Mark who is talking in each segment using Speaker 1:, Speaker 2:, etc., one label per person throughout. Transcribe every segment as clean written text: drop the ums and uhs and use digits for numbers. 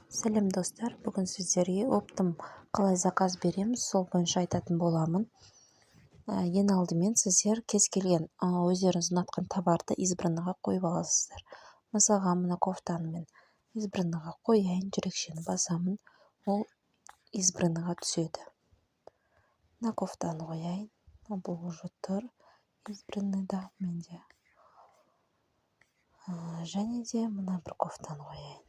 Speaker 1: Сәлем достар, бүгін сіздерге оптом қалай заказ береміз, сол бойынша айтатын боламын. Ең алдымен сіздер кез келген өздеріңіз ұнатқан товарды избранныйға қойып аласыздар. Мысалға, мына кофтаны мен избранныйға қояйын, жүрекшені басамын, ол избранныйға түседі. Мына кофтаны қояйын, бұл уже тұр избранныйда менде. Және де мына бір кофтаны қояйын.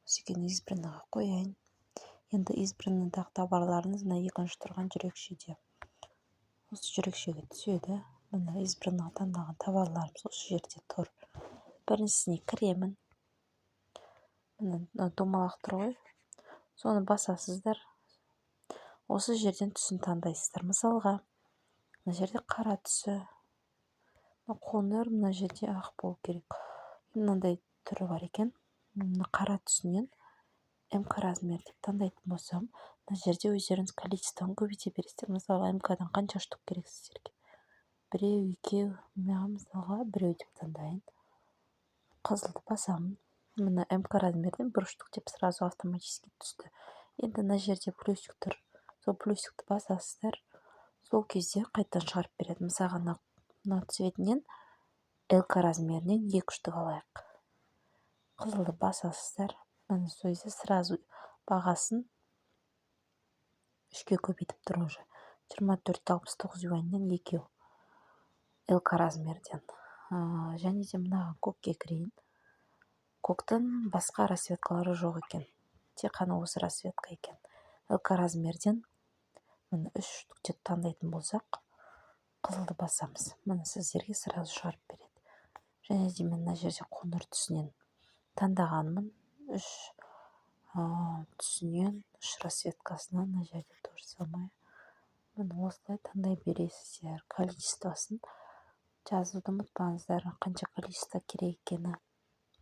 Speaker 1: Өсіген избранныйға қояйын. Енді избранныйдағы товарларыңыз мына екінші тұрған жүрекшеде. Осы жүрекшеге түседі. Мына избранныйға таңдаған товарларымыз осы жерде тұр. Біріншісіне кіремін. Мына домалақ тұр ғой. Соны басасыздар. Осы жерден түсін таңдайсыздар. Мысалға, мына жерде қара түсі. Қоңыр, мына жерде ақ болу керек. Мынандай түрі бар екен. Қара түсінен МК размер деп таңдайтын болсам, мына жерде өздеріңіз количествоны көбейте бересіздер. Мысалы, МК-дан қанша штук керек сіздерге? Біреу, екеу, мен мысалға біреу деп таңдайын. Қызылды басамын. Мына МК размерден бір штук деп сразу автоматически түсті. Енді мына жерде плюсик тұр. Сол плюсикті басасыздар. Сол кезде қайтадан шығарып береді. Мысалға, мына цветінен ЛК размерінен 2 штук алайық. Қызылды басасыздар. Мына сөзі сразу бағасын 3-ке көбейтіп тұр уже. 24,69 юаньнен 2 ЛК размерден. Және де мына көкке кірейін. Көктің басқа расцветкалары жоқ екен. Тек қана осы расцветка екен. ЛК размерден мына 3 штук деп таңдайтын болсақ, қызылды басамыз. Мына сіздерге сразу шығарып береді. Және де мен мына жерде қоңыр түсінен таңдағанмын. 3 түсінен 3 расцветкасынан мына жерде тоже самое. Міне осылай таңдай бересіздер. Количествосын жазуды ұмытпаңыздар, қанша количество керек екені.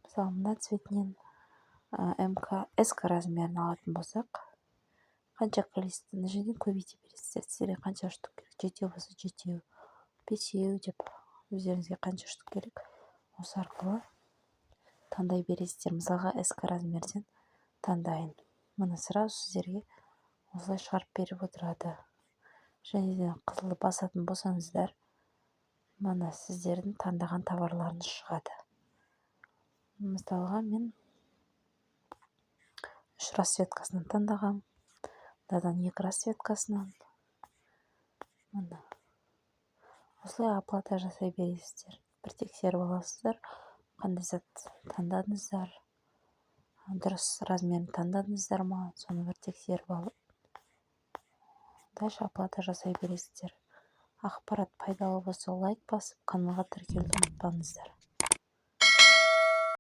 Speaker 1: Мысалы, мына цветінен СК размерін алатын болсақ, қанша количество мына жерден көбейте бересіздер. Сіздерге қанша штук керек? 7 болса 7, 5 деп өздеріңізге қанша штук керек? Осы арқылы таңдай бересіздер. Мысалға, СК размерден таңдайын. Мұны сразу сіздерге осылай шығарып беріп отырады. Және де қызылды басатын болсаңыздар, мұны сіздердің таңдаған товарларыңыз шығады. Мысалға, мен 3 расцветкасынан таңдағам. Дадан 2 расцветкасынан. Мұны осылай оплата жасай бересіздер. Бір тексеріп аласыздар. Қандай зат таңдадыңыздар? Дұрыс размерін таңдадыңыздар ма? Соны бір тексеріп алып, дальше оплата жасай бересіздер. Ақпарат пайдалы болса лайк басып, каналға тіркелуді ұмытпаңыздар.